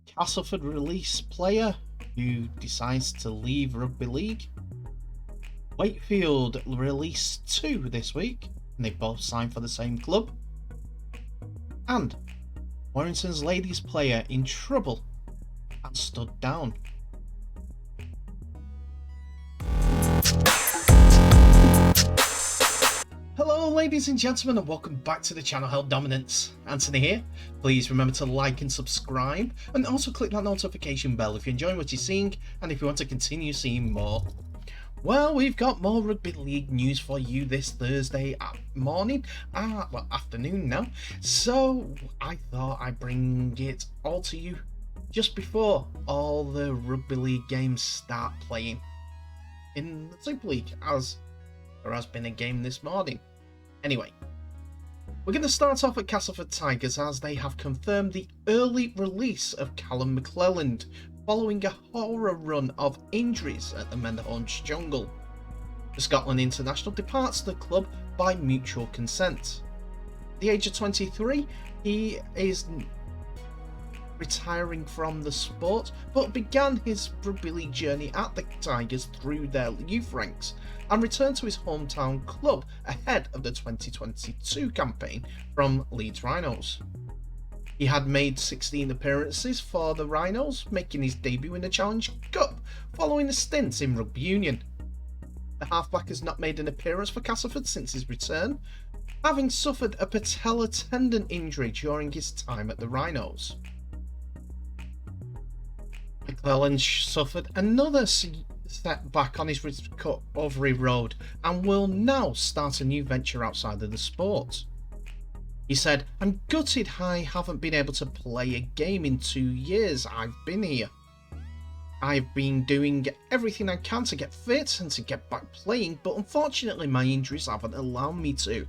Castleford release player who decides to leave rugby league. Wakefield released 2 this week, and they both signed for the same club. And Warrington's ladies player in trouble and stood down. Hello ladies and gentlemen, and welcome back to the channel Held Dominance. Anthony here. Please remember to like and subscribe, and also click that notification bell if you're enjoying what you're seeing and if you want to continue seeing more. Well, we've got more rugby league news for you this Thursday afternoon now. So I thought I'd bring it all to you just before all the rugby league games start playing in the Super League, as there has been a game this morning. Anyway, we're going to start off at Castleford Tigers, as they have confirmed the early release of Callum McLelland following a horror run of injuries at the Menhorns Jungle. The Scotland international departs the club by mutual consent. At the age of 23, he is retiring from the sport, but began his rugby league journey at the Tigers through their youth ranks and returned to his hometown club ahead of the 2022 campaign from Leeds Rhinos. He had made 16 appearances for the Rhinos, making his debut in the Challenge Cup following a stint in rugby union. The halfback has not made an appearance for Castleford since his return, having suffered a patellar tendon injury during his time at the Rhinos. McLelland suffered another setback on his recovery road and will now start a new venture outside of the sport. He said, "I'm gutted I haven't been able to play a game in 2 years I've been here. I've been doing everything I can to get fit and to get back playing, but unfortunately my injuries haven't allowed me to.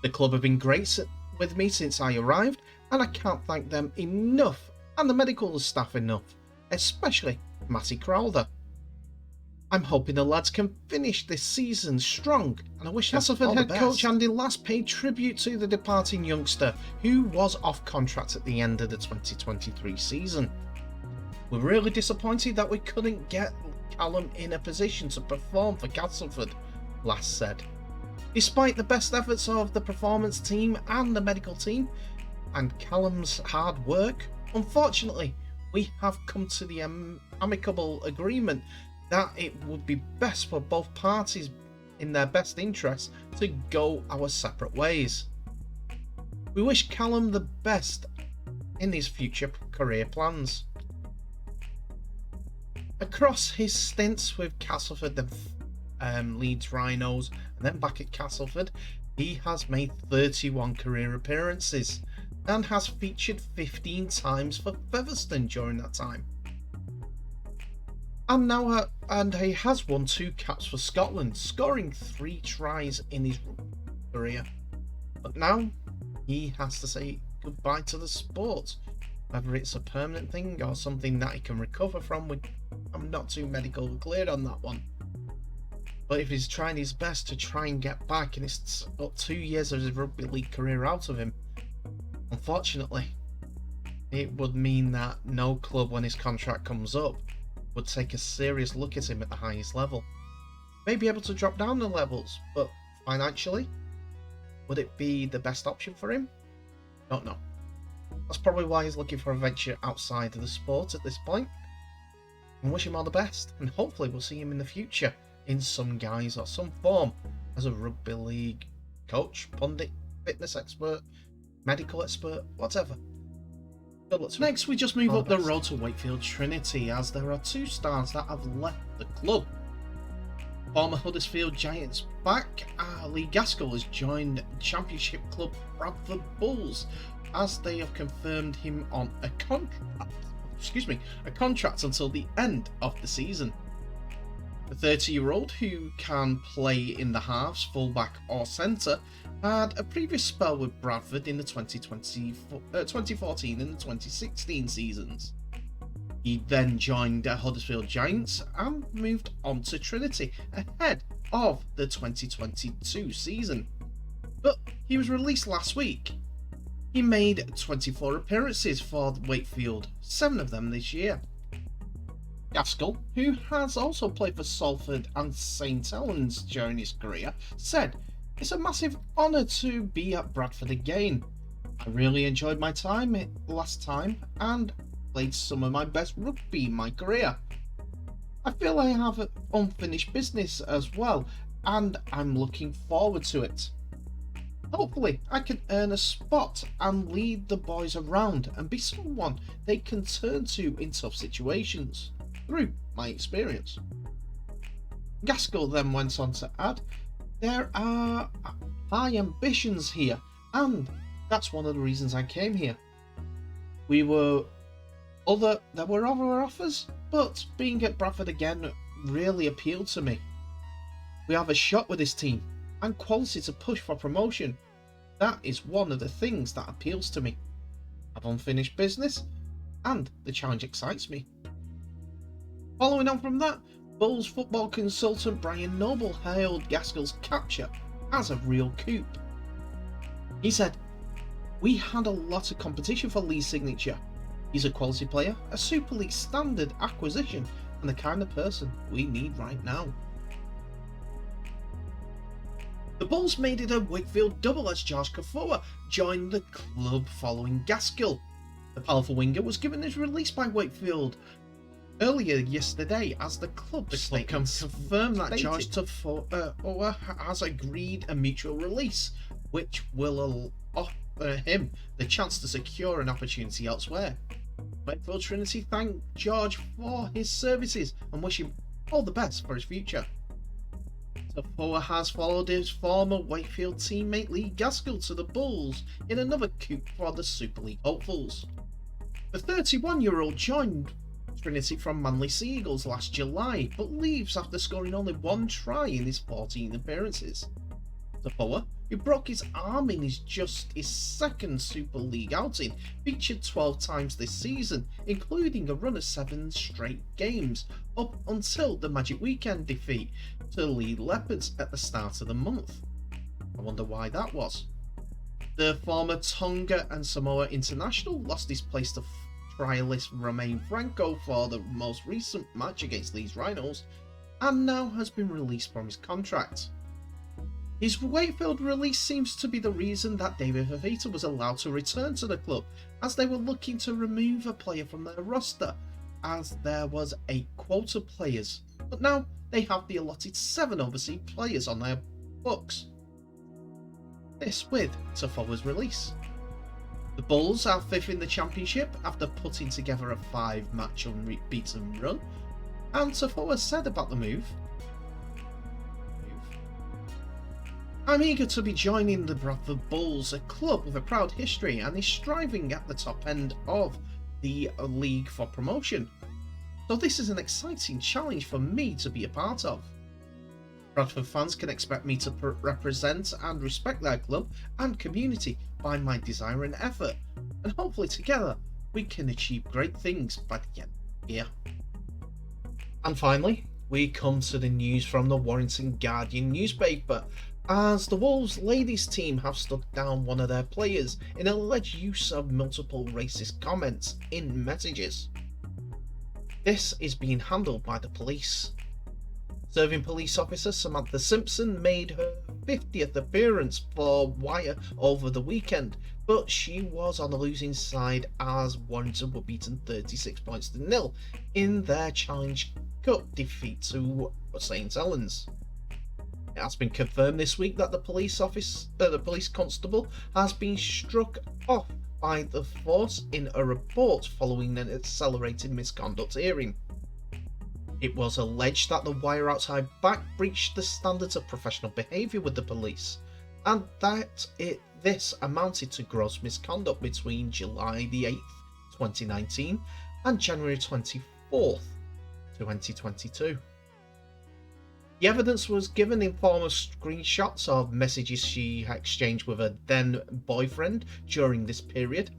The club have been great with me since I arrived, and I can't thank them enough, and the medical staff enough, especially Matty Crowther. I'm hoping the lads can finish this season strong, and I wish Castleford head coach Andy Last paid tribute to the departing youngster who was off contract at the end of the 2023 season. We're really disappointed that we couldn't get Callum in a position to perform for Castleford," Last said. Despite the best efforts of the performance team and the medical team, and Callum's hard work, unfortunately, we have come to the amicable agreement that it would be best for both parties, in their best interest, to go our separate ways. We wish Callum the best in his future career plans. Across his stints with Castleford, the Leeds Rhinos, and then back at Castleford, he has made 31 career appearances and has featured 15 times for Featherstone during that time. And he has won 2 caps for Scotland, scoring 3 tries in his career. But now he has to say goodbye to the sport. Whether it's a permanent thing or something that he can recover from, I'm not too medical cleared on that one. But if he's trying his best to try and get back, and it's got 2 years of his rugby league career out of him, unfortunately, it would mean that no club, when his contract comes up, would take a serious look at him at the highest level. May be able to drop down the levels, but financially, would it be the best option for him? Don't know. That's probably why he's looking for a venture outside of the sport at this point. And wish him all the best, and hopefully we'll see him in the future in some guise or some form as a rugby league coach, pundit, fitness expert, medical expert, whatever. Next, we just move up the road to Wakefield Trinity, as there are 2 stars that have left the club. Former Huddersfield Giants back, Lee Gaskell has joined Championship club Bradford Bulls, as they have confirmed him on a contract until the end of the season. The 30-year-old, who can play in the halves, fullback or centre, had a previous spell with Bradford in the 2014 and the 2016 seasons. He then joined Huddersfield Giants and moved on to Trinity ahead of the 2022 season. But he was released last week. He made 24 appearances for Wakefield, 7 of them this year. Gaskell, who has also played for Salford and St Helens during his career, said, "It's a massive honour to be at Bradford again. I really enjoyed my time last time and played some of my best rugby in my career. I feel I have unfinished business as well, and I'm looking forward to it. Hopefully I can earn a spot and lead the boys around and be someone they can turn to in tough situations through my experience." Gaskell then went on to add, "There are high ambitions here, and that's one of the reasons I came here. There were other offers, but being at Bradford again really appealed to me. We have a shot with this team and quality to push for promotion. That is one of the things that appeals to me. I've unfinished business and the challenge excites me." Following on from that, Bulls football consultant Brian Noble hailed Gaskell's capture as a real coup. He said, "We had a lot of competition for Lee's signature. He's a quality player, a Super League standard acquisition, and the kind of person we need right now." The Bulls made it a Wakefield double as George Kafoa joined the club following Gaskell. The powerful winger was given his release by Wakefield earlier yesterday as the club confirmed that George Kafoa has agreed a mutual release, which will offer him the chance to secure an opportunity elsewhere. Wakefield Trinity thanked George for his services and wish him all the best for his future. Kafoa has followed his former Wakefield teammate Lee Gaskell to the Bulls in another coup for the Super League hopefuls. The 31-year-old joined Trinity from Manly Sea Eagles last July, but leaves after scoring only 1 try in his 14 appearances. Kafoa, who broke his arm in his second Super League outing, featured 12 times this season, including a run of 7 straight games, up until the Magic Weekend defeat to Leeds Leopards at the start of the month. I wonder why that was. The former Tonga and Samoa international lost his place to trialist Romain Franco for the most recent match against Leeds Rhinos, and now has been released from his contract. His Wakefield release seems to be the reason that David Fafita was allowed to return to the club, as they were looking to remove a player from their roster, as there was a quota of players, but now they have the allotted 7 overseas players on their books. This with Tafoa's release. The Bulls are 5th in the championship after putting together a 5-match unbeaten run, and Tafoa said about the move, "I'm eager to be joining the Bradford Bulls, a club with a proud history and is striving at the top end of the league for promotion. So this is an exciting challenge for me to be a part of. Bradford fans can expect me to represent and respect their club and community by my desire and effort, and hopefully together we can achieve great things by the end of the year." And finally, we come to the news from the Warrington Guardian newspaper, as the Wolves ladies team have stood down one of their players in alleged use of multiple racist comments in messages. This is being handled by the police. Serving police officer Samantha Simpson made her 50th appearance for Wire over the weekend, but she was on the losing side as Warrington were beaten 36 points to 0 in their Challenge Cup defeat to St Helens. It has been confirmed this week that the police constable has been struck off by the force in a report following an accelerated misconduct hearing. It was alleged that the Wire outside back breached the standards of professional behaviour with the police, and that this amounted to gross misconduct between July the 8th, 2019 and January 24th, 2022. The evidence was given in form of screenshots of messages she exchanged with her then boyfriend during this period.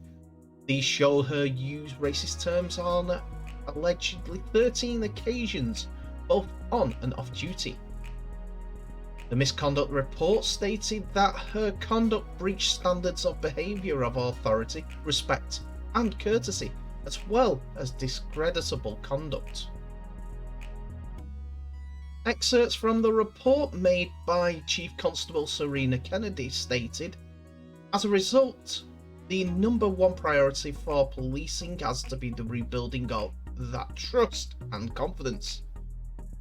These show her use racist terms on allegedly 13 occasions, both on and off duty. The misconduct report stated that her conduct breached standards of behaviour of authority, respect and courtesy, as well as discreditable conduct. Excerpts from the report made by Chief Constable Serena Kennedy stated, as a result, the number one priority for policing has to be the rebuilding of that trust and confidence.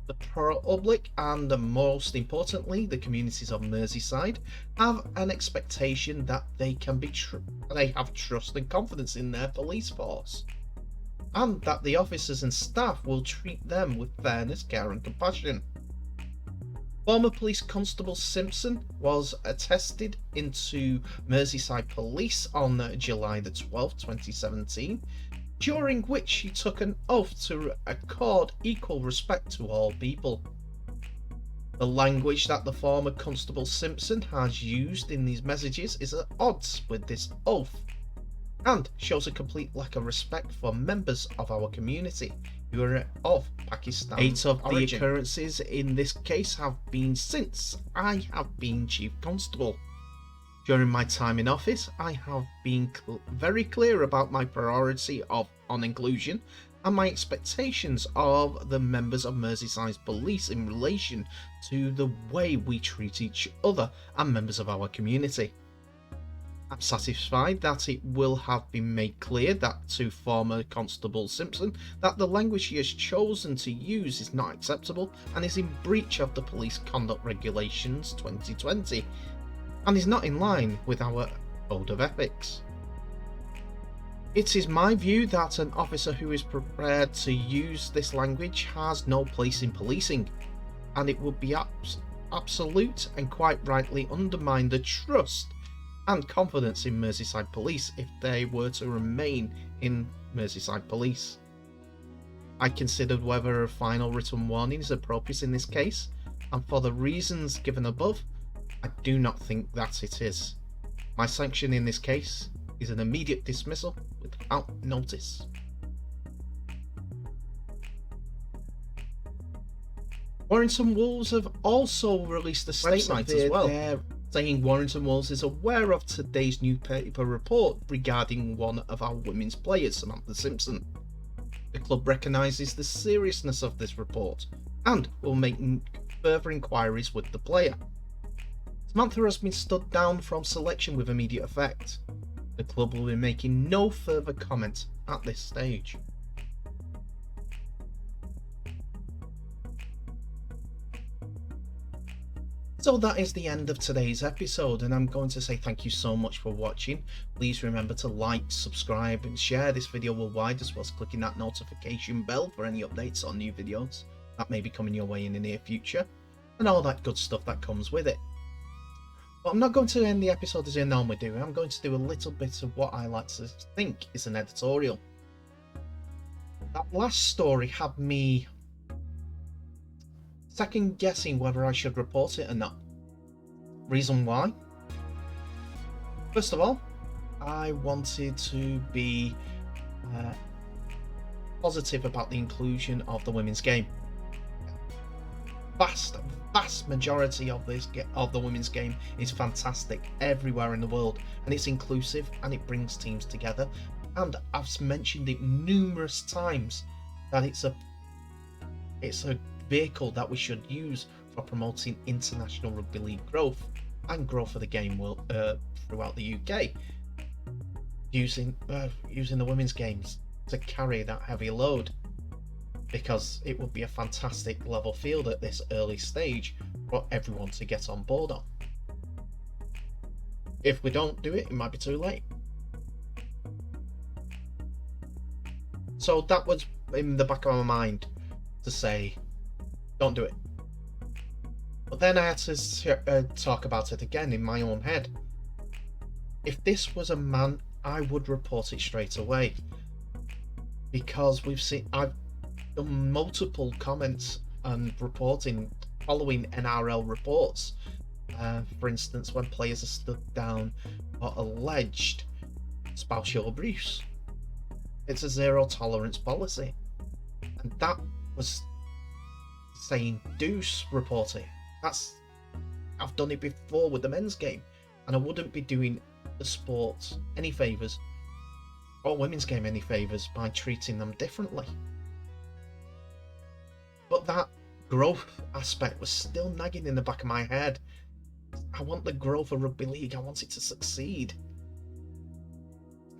The public and, most importantly, the communities of Merseyside have an expectation that they have trust and confidence in their police force, and that the officers and staff will treat them with fairness, care and compassion. Former Police Constable Simpson was attested into Merseyside Police on July the 12th, 2017, during which he took an oath to accord equal respect to all people. The language that the former Constable Simpson has used in these messages is at odds with this oath, and shows a complete lack of respect for members of our community who are of Pakistan 8 of origin. The occurrences in this case have been since I have been Chief Constable. During my time in office, I have been very clear about my priority on inclusion and my expectations of the members of Merseyside's police in relation to the way we treat each other and members of our community. I'm satisfied that it will have been made clear that to former Constable Simpson that the language he has chosen to use is not acceptable and is in breach of the Police Conduct Regulations 2020 and is not in line with our Code of Ethics. It is my view that an officer who is prepared to use this language has no place in policing, and it would be absolute and quite rightly undermine the trust and confidence in Merseyside Police if they were to remain in Merseyside Police. I considered whether a final written warning is appropriate in this case, and for the reasons given above, I do not think that it is. My sanction in this case is an immediate dismissal without notice. Warrington Wolves have also released a statement as well, saying Warrington Wolves is aware of today's newspaper report regarding one of our women's players, Samantha Simpson. The club recognises the seriousness of this report and will make further inquiries with the player. Samantha has been stood down from selection with immediate effect. The club will be making no further comment at this stage. So that is the end of today's episode, and I'm going to say thank you so much for watching. Please remember to like, subscribe and share this video worldwide, as well as clicking that notification bell for any updates on new videos that may be coming your way in the near future, and all that good stuff that comes with it. But I'm not going to end the episode as I normally do. I'm going to do a little bit of what I like to think is an editorial. That last story had me second guessing whether I should report it or not. Reason why? First of all, I wanted to be positive about the inclusion of the women's game. Vast majority of the women's game is fantastic everywhere in the world, and it's inclusive and it brings teams together. And I've mentioned it numerous times that it's a vehicle that we should use for promoting international rugby league growth and growth of the game throughout the UK, using the women's games to carry that heavy load, because it would be a fantastic level field at this early stage for everyone to get on board on. If we don't do it, it might be too late. So that was in the back of my mind to say, don't do it. But then I had to talk about it again in my own head. If this was a man, I would report it straight away, because I've done multiple comments and reporting following NRL reports. For instance, when players are stood down for alleged spousal abuse, it's a zero tolerance policy, and that was saying do report it. I've done it before with the men's game, and I wouldn't be doing the sports any favours, or women's game any favours, by treating them differently. But that growth aspect was still nagging in the back of my head. I want the growth of rugby league. I want it to succeed.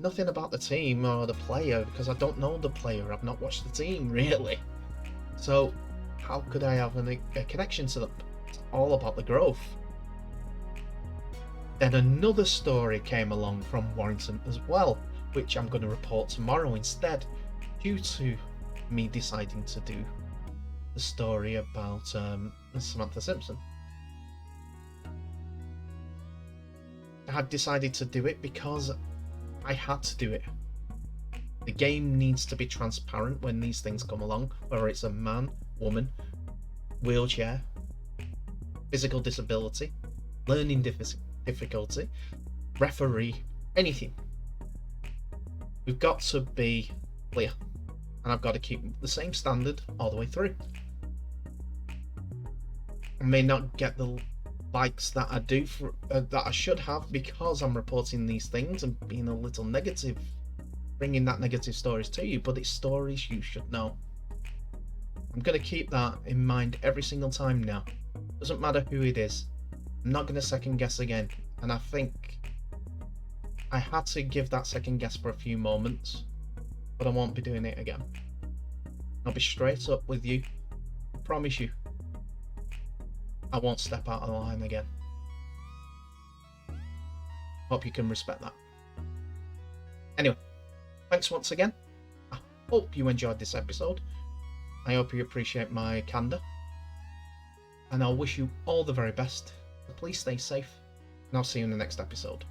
Nothing about the team or the player, because I don't know the player. I've not watched the team, really. So how could I have a connection to them? It's all about the growth. Then another story came along from Warrington as well, which I'm going to report tomorrow instead, due to me deciding to do the story about Samantha Simpson. I had decided to do it because I had to do it. The game needs to be transparent when these things come along, whether it's a man, woman, wheelchair, physical disability, learning difficulty, referee, anything. We've got to be clear, and I've got to keep the same standard all the way through. I may not get the likes that I do that I should have, because I'm reporting these things and being a little negative, bringing that negative stories to you, but it's stories you should know. I'm going to keep that in mind every single time now. Doesn't matter who it is. I'm not going to second guess again, and I think I had to give that second guess for a few moments, but I won't be doing it again. I'll be straight up with you. I promise you. I won't step out of the line again. Hope you can respect that. Anyway, thanks once again. I hope you enjoyed this episode. I hope you appreciate my candour. And I'll wish you all the very best. Please stay safe, and I'll see you in the next episode.